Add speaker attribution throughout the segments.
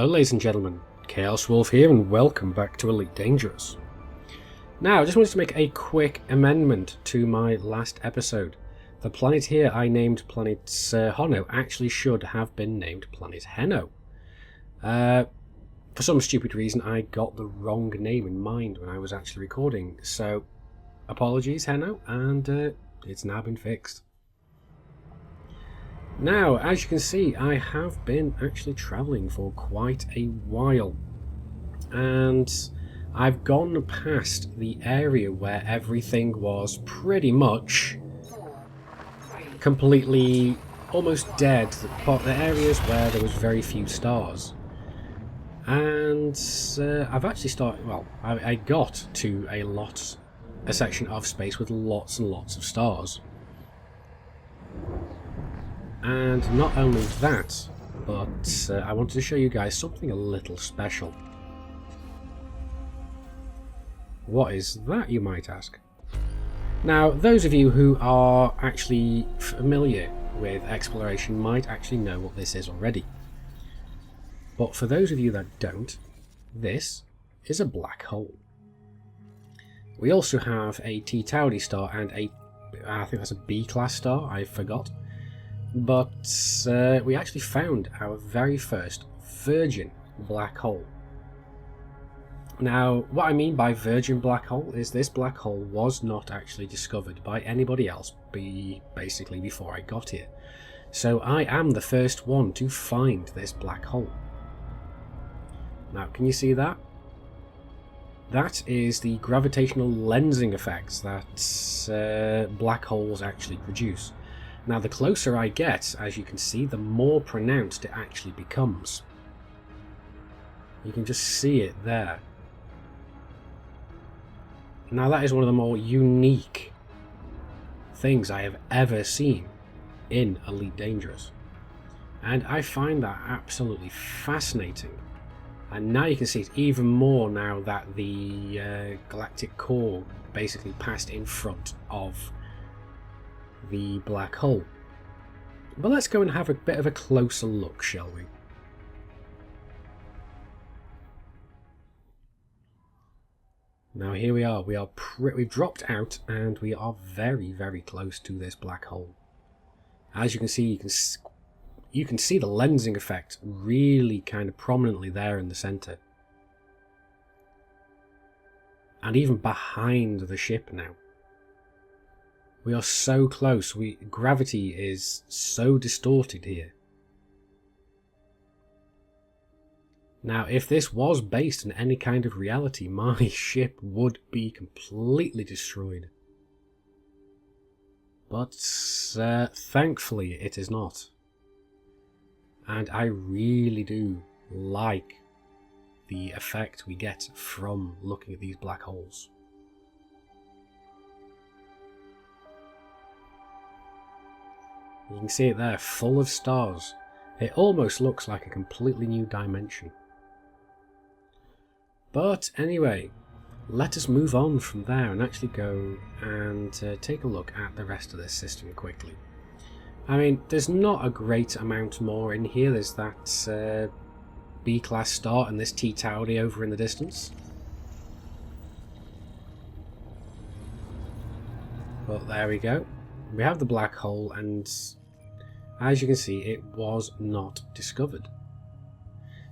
Speaker 1: ladies and gentlemen, Chaos Wolf here and welcome back to Elite Dangerous. Now, I just wanted to make a quick amendment to my last episode. The planet here I named Planet Hono actually should have been named Planet Heno. For some stupid reason I got the wrong name in mind when I was actually recording, so apologies Heno, and it's now been fixed. Now, as you can see, I have been actually travelling for quite a while, and I've gone past the area where everything was pretty much completely almost dead, the areas where there was very few stars. And I've actually started, well, I got to a section of space with lots and lots of stars. And not only that, but I wanted to show you guys something a little special. What is that, you might ask? Now, those of you who are actually familiar with exploration might actually know what this is already. But for those of you that don't, this is a black hole. We also have a T Tauri star and I think that's a B-class star, I forgot. But we actually found our very first virgin black hole. Now, what I mean by virgin black hole is this black hole was not actually discovered by anybody else basically before I got here. So I am the first one to find this black hole. Now, can you see that? That is the gravitational lensing effects that black holes actually produce. Now, the closer I get, as you can see, the more pronounced it actually becomes. You can just see it there. Now, that is one of the more unique things I have ever seen in Elite Dangerous. And I find that absolutely fascinating. And now you can see it even more now that the galactic core basically passed in front of the black hole. But let's go and have a bit of a closer look, shall we? Now here we are. We've dropped out and we are very, very close to this black hole. As you can see, you can see the lensing effect really kind of prominently there in the center. And even behind the ship now. We are so close. Gravity is so distorted here. Now, if this was based on any kind of reality, my ship would be completely destroyed. But thankfully it is not. And I really do like the effect we get from looking at these black holes. You can see it there, full of stars. It almost looks like a completely new dimension. But anyway, let us move on from there and actually go and take a look at the rest of this system quickly. I mean, there's not a great amount more in here. There's that B-class star and this T Tauri over in the distance. But there we go. We have the black hole, and as you can see, it was not discovered.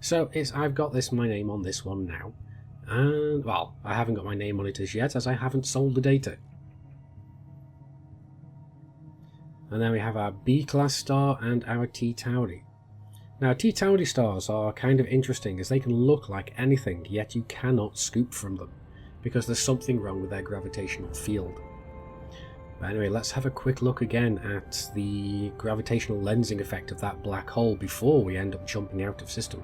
Speaker 1: So I've got my name on this one now, and well, I haven't got my name on it as yet, as I haven't sold the data. And then we have our B-class star and our T Tauri. Now, T Tauri stars are kind of interesting, as they can look like anything, yet you cannot scoop from them, because there's something wrong with their gravitational field. But anyway, let's have a quick look again at the gravitational lensing effect of that black hole before we end up jumping out of system.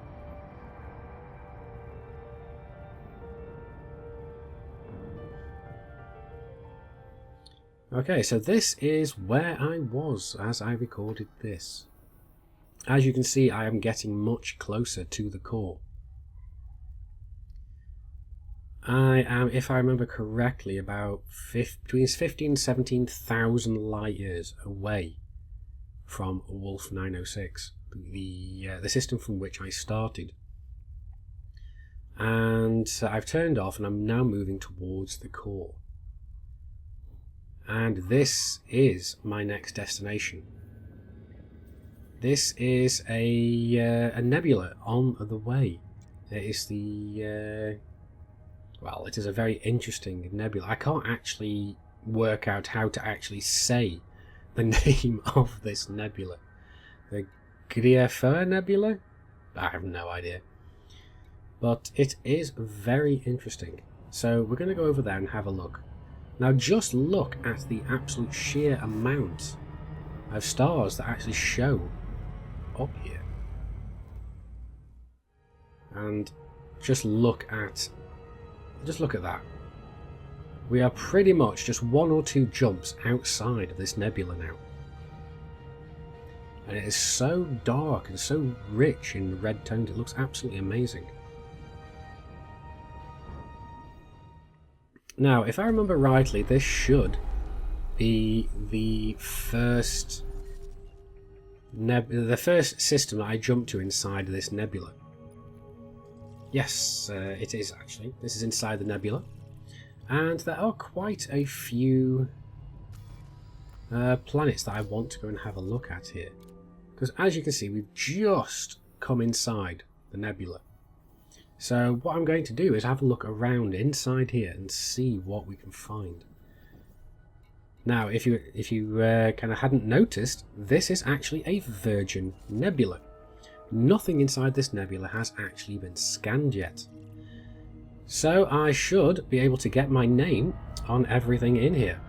Speaker 1: Okay, so this is where I was as I recorded this. As you can see, I am getting much closer to the core. I am, if I remember correctly, about between 15,000 and 17,000 light years away from Wolf 906, the system from which I started And I've turned off and I'm now moving towards the core. And this is my next destination. This is a nebula on the way. It is the... well, it is a very interesting nebula. I can't actually work out how to actually say the name of this nebula. The Griefer Nebula? I have no idea. But it is very interesting. So we're going to go over there and have a look. Now just look at the absolute sheer amount of stars that actually show up here. And just look at that. We are pretty much just 1 or 2 jumps outside of this nebula now. And it is so dark and so rich in red tones, it looks absolutely amazing. Now, if I remember rightly, this should be the first system that I jumped to inside this nebula. Yes, it is actually. This is inside the nebula. And there are quite a few planets that I want to go and have a look at here. Because as you can see, we've just come inside the nebula. So what I'm going to do is have a look around inside here and see what we can find. Now, if you kind of hadn't noticed, this is actually a virgin nebula. Nothing inside this nebula has actually been scanned yet. So I should be able to get my name on everything in here.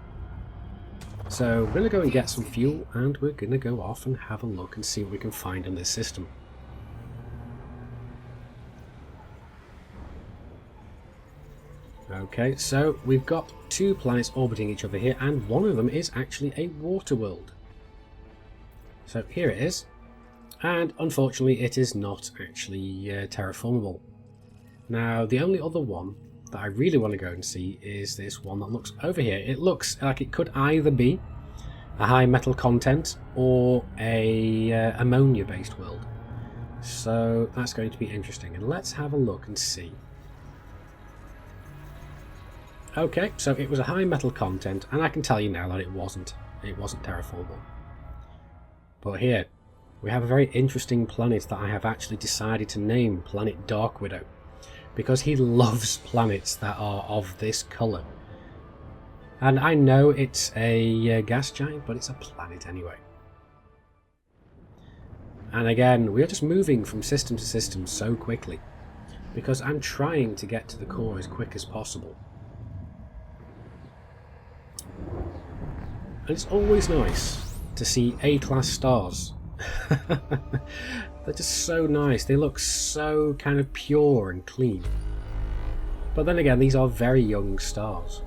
Speaker 1: So we're going to go and get some fuel, and we're going to go off and have a look and see what we can find in this system. Okay, so we've got 2 planets orbiting each other here, and one of them is actually a water world. So here it is, and unfortunately it is not actually terraformable. Now, the only other one that I really want to go and see is this one that looks over here. It looks like it could either be a high metal content or a ammonia-based world. So that's going to be interesting, and let's have a look and see. Okay, so it was a high metal content, and I can tell you now that it wasn't terraformable. But here, we have a very interesting planet that I have actually decided to name Planet Dark Widow, because he loves planets that are of this colour. And I know it's a gas giant, but it's a planet anyway. And again, we are just moving from system to system so quickly, because I'm trying to get to the core as quick as possible. And it's always nice to see A-class stars. They're just so nice. They look so kind of pure and clean. But then again, these are very young stars.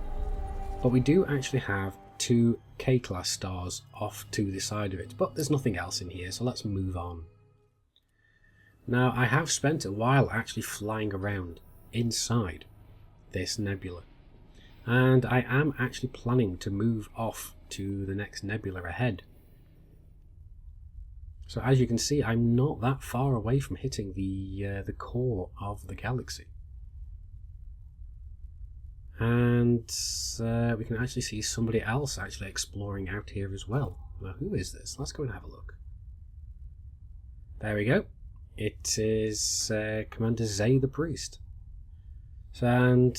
Speaker 1: But we do actually have 2 K-class stars off to the side of it. But there's nothing else in here, so let's move on. Now, I have spent a while actually flying around inside this nebula. And I am actually planning to move off to the next nebula ahead. So as you can see, I'm not that far away from hitting the core of the galaxy. And we can actually see somebody else actually exploring out here as well. Now, who is this? Let's go and have a look. There we go. It is Commander Zay the Priest. And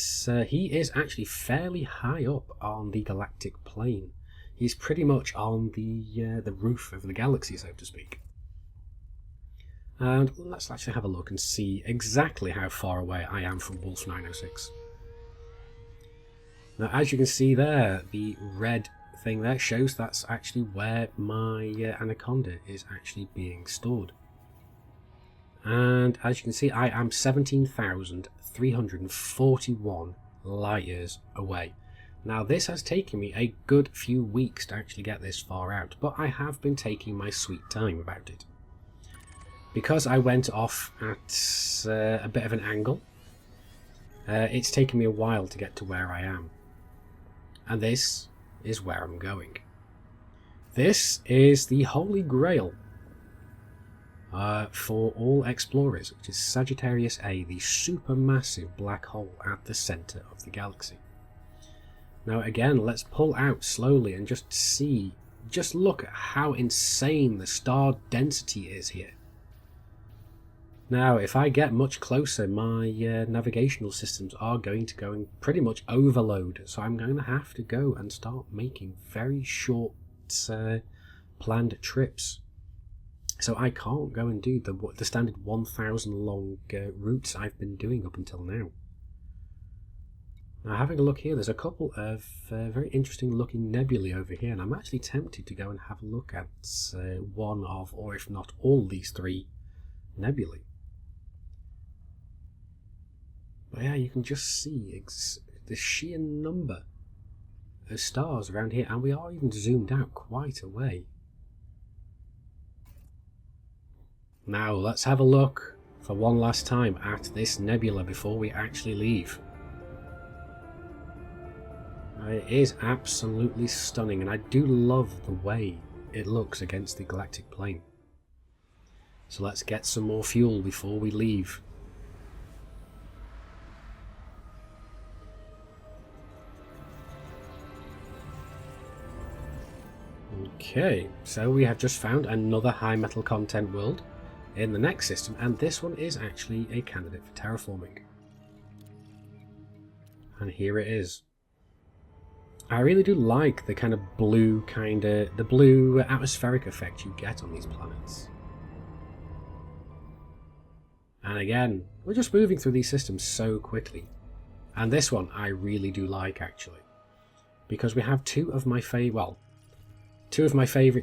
Speaker 1: he is actually fairly high up on the galactic plane. He's pretty much on the roof of the galaxy, so to speak. And let's actually have a look and see exactly how far away I am from Wolf 906. Now, as you can see there, the red thing there shows that's actually where my Anaconda is actually being stored. And as you can see, I am 17,341 light years away. Now, this has taken me a good few weeks to actually get this far out, but I have been taking my sweet time about it. Because I went off at a bit of an angle, it's taken me a while to get to where I am. And this is where I'm going. This is the Holy Grail. for all explorers, which is Sagittarius A, the supermassive black hole at the centre of the galaxy. Now again, let's pull out slowly and just look at how insane the star density is here. Now, if I get much closer, my navigational systems are going to go and pretty much overload, so I'm going to have to go and start making very short planned trips. So I can't go and do the standard 1,000 long routes I've been doing up until now. Now, having a look here, there's a couple of very interesting looking nebulae over here, and I'm actually tempted to go and have a look at one of, or if not all, these three nebulae. But yeah, you can just see the sheer number of stars around here, and we are even zoomed out quite a way. Now let's have a look for one last time at this nebula before we actually leave. It is absolutely stunning, and I do love the way it looks against the galactic plane. So let's get some more fuel before we leave. Okay, so we have just found another high metal content world in the next system, and this one is actually a candidate for terraforming. And here it is. I really do like the kind of blue atmospheric effect you get on these planets. And again, we're just moving through these systems so quickly. And this one I really do like, actually, because we have two of my favourite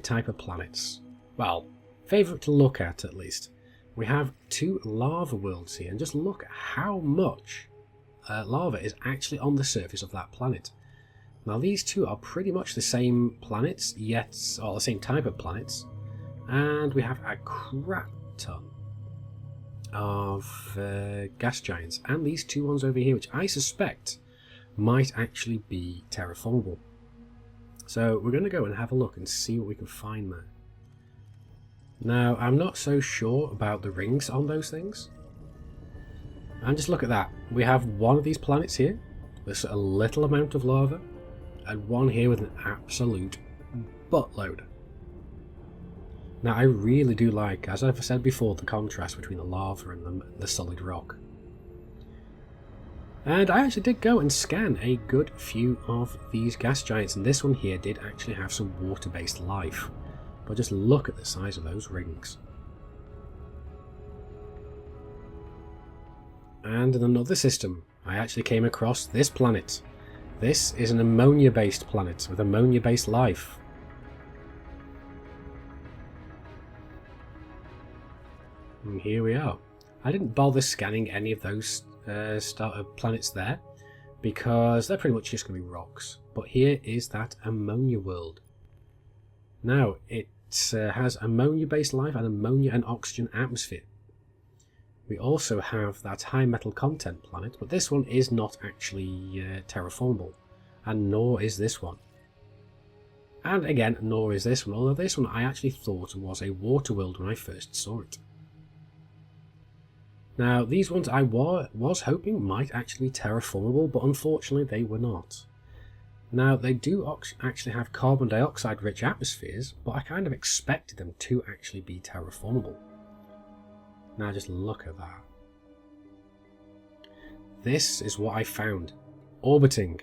Speaker 1: type of planets. Well, favourite to look at least. We have two lava worlds here, and just look at how much lava is actually on the surface of that planet. Now these two are pretty much the same planets, or the same type of planets, and we have a crap ton of gas giants, and these two ones over here, which I suspect might actually be terraformable. So we're going to go and have a look and see what we can find there. Now, I'm not so sure about the rings on those things. And just look at that. We have one of these planets here with a little amount of lava, and one here with an absolute buttload. Now, I really do like, as I've said before, the contrast between the lava and the solid rock. And I actually did go and scan a good few of these gas giants, and this one here did actually have some water-based life. But just look at the size of those rings. And in another system, I actually came across this planet. This is an ammonia-based planet with ammonia-based life. And here we are. I didn't bother scanning any of those planets there, because they're pretty much just going to be rocks. But here is that ammonia world. Now, it has ammonia-based life and ammonia and oxygen atmosphere. We also have that high metal content planet, but this one is not actually terraformable, and nor is this one. And again, nor is this one, although this one I actually thought was a water world when I first saw it. Now, these ones I was hoping might actually be terraformable, but unfortunately they were not. Now, they do actually have carbon dioxide rich atmospheres, but I kind of expected them to actually be terraformable. Now just look at that. This is what I found, orbiting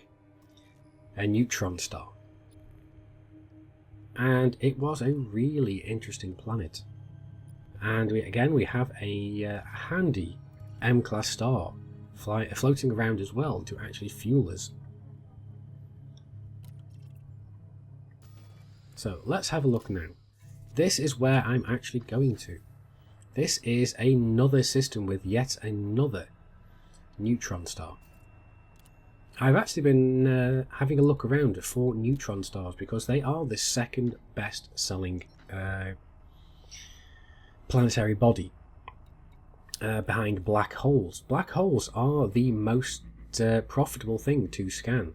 Speaker 1: a neutron star. And it was a really interesting planet. And we have a handy M-class star floating around as well to actually fuel us. So let's have a look now. This is where I'm actually going to. This is another system with yet another neutron star. I've actually been having a look around for neutron stars because they are the second best selling planetary body behind black holes. Black holes are the most profitable thing to scan.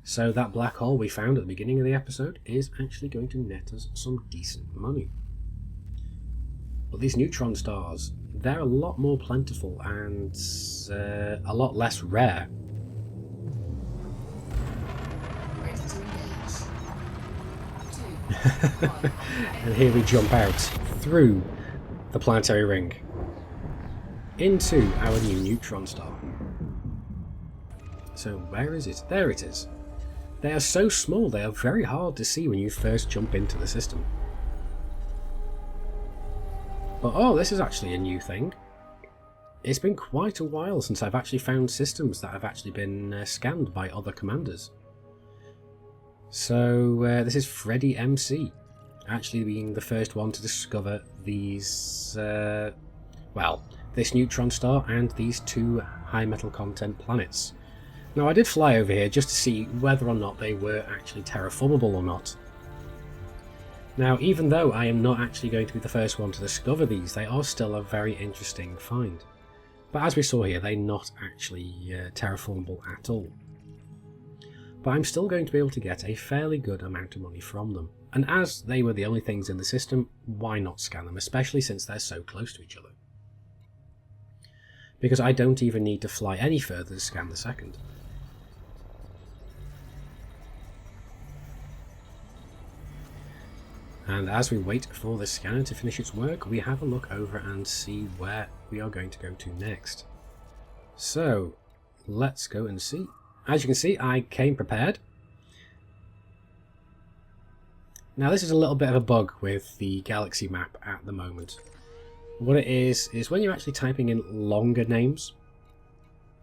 Speaker 1: So that black hole we found at the beginning of the episode is actually going to net us some decent money. But these neutron stars, they're a lot more plentiful and a lot less rare. And here we jump out through the planetary ring into our new neutron star. So where is it? There it is. They are so small, they are very hard to see when you first jump into the system. But oh, this is actually a new thing. It's been quite a while since I've actually found systems that have actually been scanned by other commanders. So this is Freddy MC, actually being the first one to discover these, well, this neutron star and these two high metal content planets. Now I did fly over here just to see whether or not they were actually terraformable or not. Now even though I am not actually going to be the first one to discover these, they are still a very interesting find. But as we saw here, they're not actually terraformable at all. But I'm still going to be able to get a fairly good amount of money from them. And as they were the only things in the system, why not scan them, especially since they're so close to each other. Because I don't even need to fly any further to scan the second. And as we wait for the scanner to finish its work, we have a look over and see where we are going to go to next. So, let's go and see. As you can see, I came prepared. Now this is a little bit of a bug with the galaxy map at the moment. What it is when you're actually typing in longer names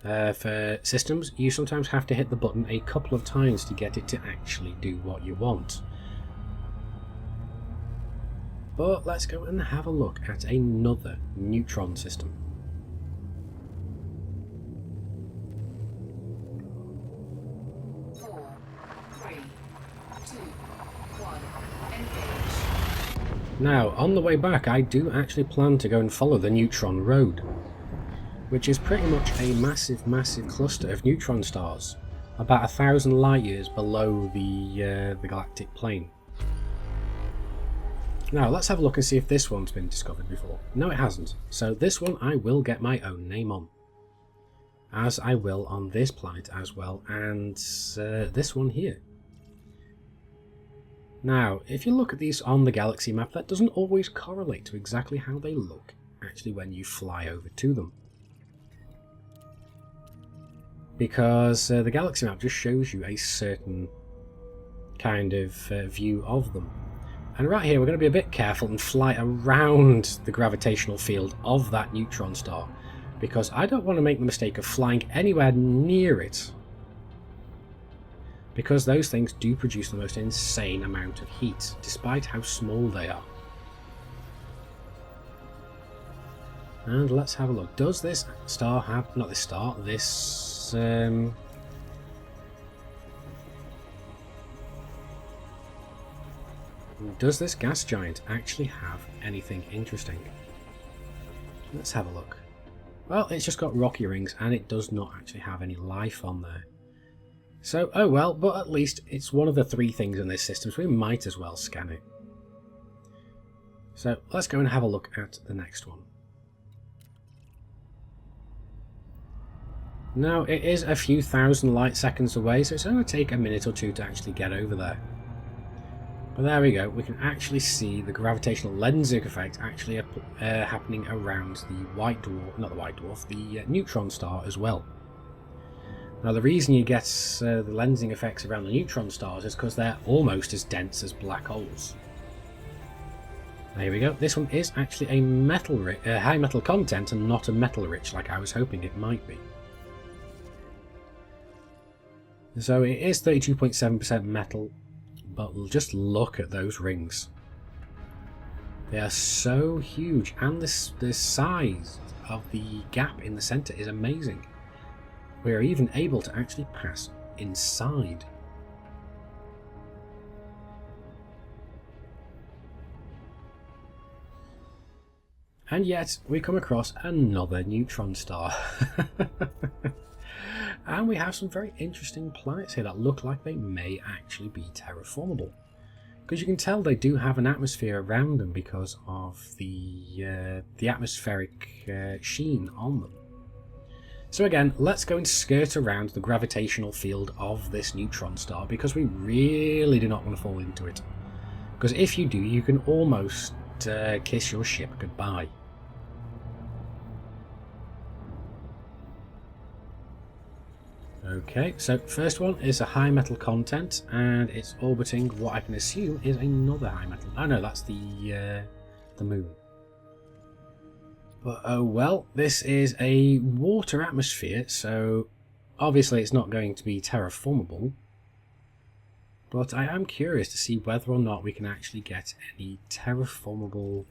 Speaker 1: for systems, you sometimes have to hit the button a couple of times to get it to actually do what you want. But let's go and have a look at another neutron system. Now, on the way back, I do actually plan to go and follow the neutron road, which is pretty much a massive, massive cluster of neutron stars, about 1,000 light years below the galactic plane. Now, let's have a look and see if this one's been discovered before. No, it hasn't. So this one I will get my own name on, as I will on this planet as well, and this one here. Now, if you look at these on the galaxy map, that doesn't always correlate to exactly how they look actually when you fly over to them. Because the galaxy map just shows you a certain kind of view of them. And right here we're going to be a bit careful and fly around the gravitational field of that neutron star, because I don't want to make the mistake of flying anywhere near it, because those things do produce the most insane amount of heat, despite how small they are. And let's have a look. Does this star have... not this star, this... does this gas giant actually have anything interesting? Let's have a look. Well, it's just got rocky rings and it does not actually have any life on there. So, oh well, but at least it's one of the 3 things in this system, so we might as well scan it. So, let's go and have a look at the next one. Now, it is a few thousand light seconds away, so it's going to take a minute or 2 to actually get over there. But there we go, we can actually see the gravitational lensing effect actually happening around the white dwarf, not the white dwarf, the neutron star as well. Now the reason you get the lensing effects around the neutron stars is because they're almost as dense as black holes. There we go, this one is actually a high metal content and not a metal rich like I was hoping it might be. So it is 32.7% metal. But just look at those rings. They are so huge, and the size of the gap in the centre is amazing. We are even able to actually pass inside. And yet we come across another neutron star. And we have some very interesting planets here that look like they may actually be terraformable. because you can tell they do have an atmosphere around them because of the atmospheric sheen on them. So again, let's go and skirt around the gravitational field of this neutron star, because we really do not want to fall into it. Because if you do, you can almost kiss your ship goodbye. Okay, so first one is a high metal content, and it's orbiting what I can assume is another high metal. Oh no, that's the moon. But oh well, this is a water atmosphere, so obviously it's not going to be terraformable. But I am curious to see whether or not we can actually get any terraformable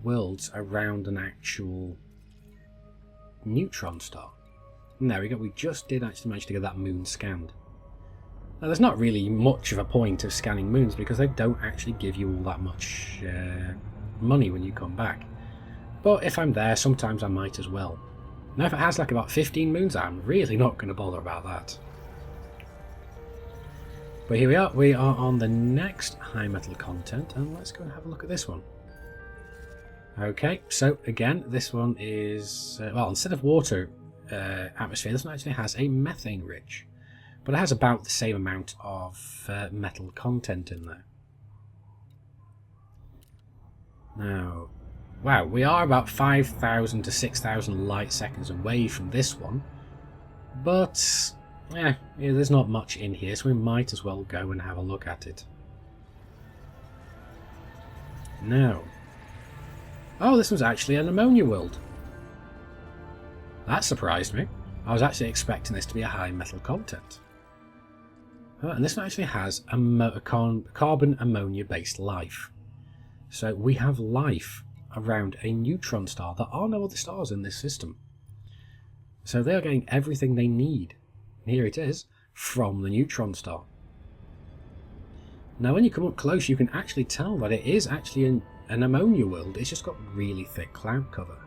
Speaker 1: worlds around an actual neutron star. And there we go, we just did actually manage to get that moon scanned. Now there's not really much of a point of scanning moons because they don't actually give you all that much money when you come back. But if I'm there, sometimes I might as well. Now if it has like about 15 moons, I'm really not going to bother about that. But here we are on the next high metal content, and let's go and have a look at this one. Okay, so again, this one is, well, instead of water atmosphere, this one actually has a methane rich, but it has about the same amount of metal content in there. Now, wow, we are about 5,000 to 6,000 light seconds away from this one, but yeah, there's not much in here, so we might as well go and have a look at it. Now, oh, this one's actually an ammonia world. That surprised me. I was actually expecting this to be a high metal content. Oh, and this one actually has a carbon ammonia based life. So we have life around a neutron star. There are no other stars in this system. So they are getting everything they need. And here it is, from the neutron star. Now when you come up close, you can actually tell that it is actually an ammonia world. It's just got really thick cloud cover.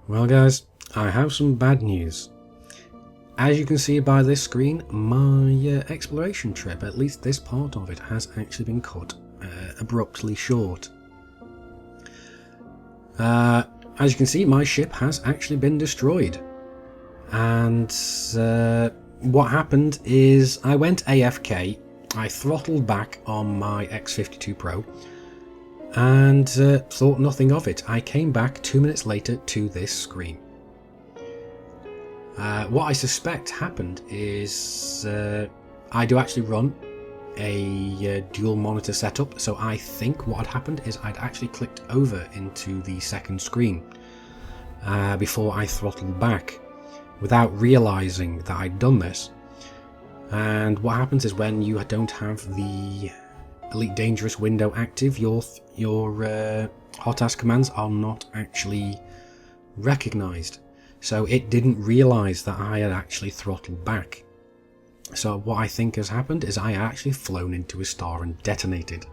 Speaker 1: Well guys, I have some bad news. As you can see by this screen, my exploration trip, at least this part of it, has actually been cut abruptly short. As you can see, my ship has actually been destroyed. And what happened is I went AFK, I throttled back on my X52 Pro, and thought nothing of it. I came back 2 minutes later to this screen. What I suspect happened is I do actually run a dual monitor setup, so I think what had happened is I'd actually clicked over into the second screen before I throttled back without realizing that I'd done this. And what happens is when you don't have the Elite Dangerous window active, your hot-ass commands are not actually recognized. So it didn't realize that I had actually throttled back. So what I think has happened is I actually flown into a star and detonated.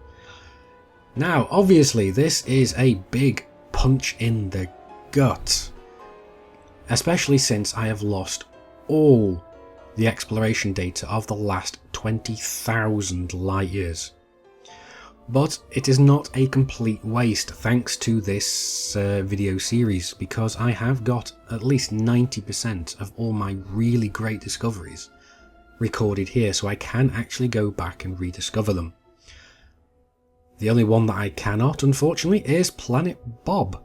Speaker 1: Now, obviously, this is a big punch in the gut, especially since I have lost all the exploration data of the last 20,000 light years. But it is not a complete waste thanks to this video series, because I have got at least 90% of all my really great discoveries recorded here, so I can actually go back and rediscover them. The only one that I cannot, unfortunately, is Planet Bob,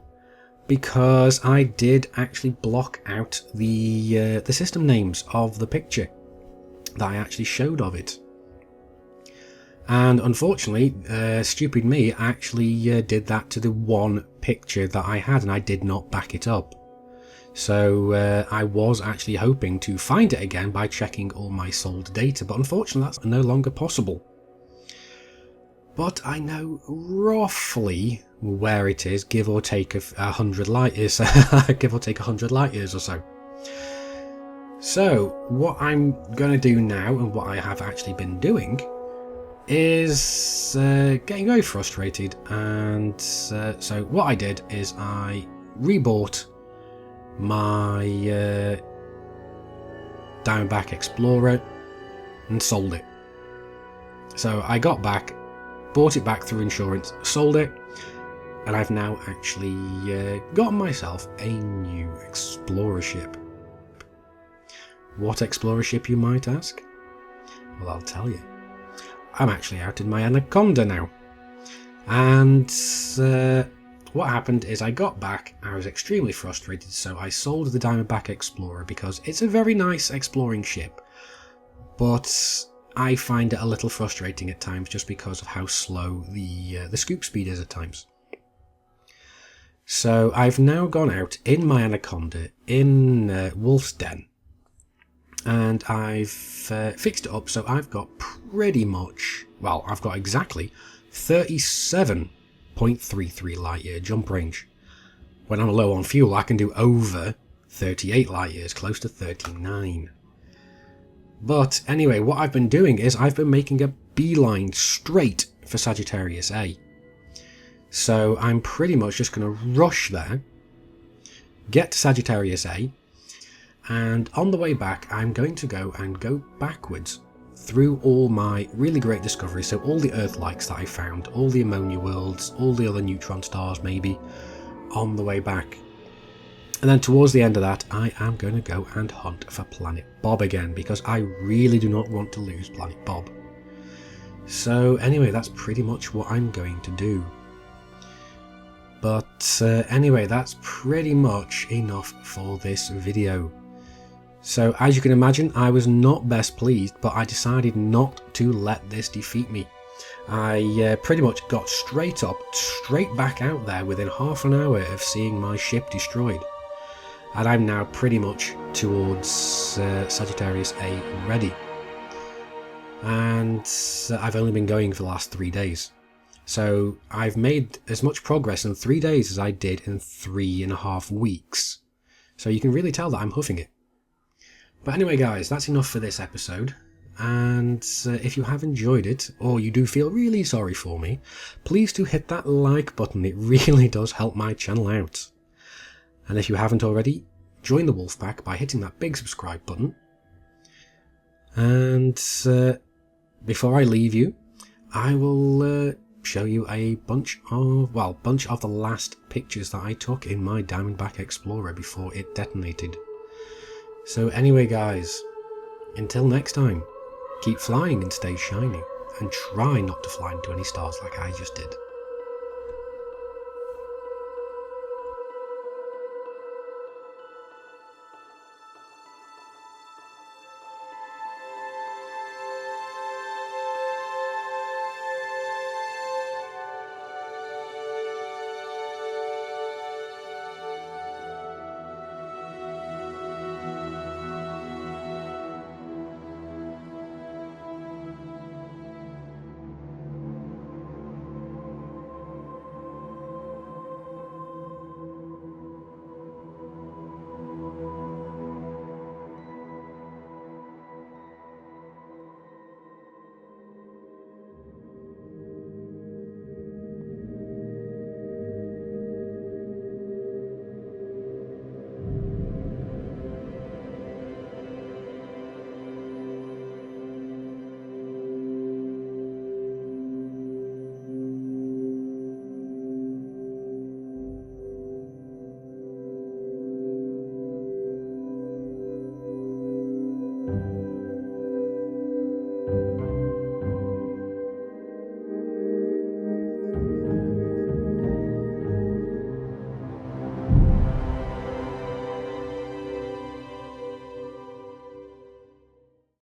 Speaker 1: because I did actually block out the system names of the picture that I actually showed of it. And unfortunately, stupid me actually did that to the one picture that I had, and I did not back it up. So I was actually hoping to find it again by checking all my sold data, but unfortunately that's no longer possible. But I know roughly where it is, give or take 100 light years, give or take 100 light years or so. So what I'm going to do now, and what I have actually been doing, is getting very frustrated, and so what I did is I rebought my Diamondback Explorer and sold it. So I got back, bought it back through insurance, sold it, and I've now actually gotten myself a new Explorer ship. What Explorer ship, you might ask? Well, I'll tell you. I'm actually out in my Anaconda now. And what happened is I got back, I was extremely frustrated, so I sold the Diamondback Explorer because it's a very nice exploring ship, but I find it a little frustrating at times just because of how slow the scoop speed is at times. So I've now gone out in my Anaconda in Wolf's Den, and I've fixed it up so I've got pretty much, well, I've got exactly 37.33 light year jump range. When I'm low on fuel, I can do over 38 light years, close to 39. But anyway, what I've been doing is I've been making a beeline straight for Sagittarius A. So I'm pretty much just going to rush there, get to Sagittarius A, and on the way back I'm going to go backwards through all my really great discoveries, so all the Earth-likes that I found, all the ammonia worlds, all the other neutron stars maybe, on the way back. And then towards the end of that, I am going to go and hunt for Planet Bob again, because I really do not want to lose Planet Bob. So anyway, that's pretty much what I'm going to do. But anyway, that's pretty much enough for this video. So as you can imagine, I was not best pleased, but I decided not to let this defeat me. I pretty much got straight up, straight back out there within half an hour of seeing my ship destroyed. And I'm now pretty much towards Sagittarius A ready. And I've only been going for the last 3 days. So I've made as much progress in 3 days as I did in 3.5 weeks. So you can really tell that I'm hoofing it. But anyway guys, that's enough for this episode, and if you have enjoyed it, or you do feel really sorry for me, please do hit that like button, it really does help my channel out. And if you haven't already, join the Wolfpack by hitting that big subscribe button. And before I leave you, I will show you a bunch of the last pictures that I took in my Diamondback Explorer before it detonated. So anyway guys, until next time, keep flying and stay shiny, and try not to fly into any stars like I just did.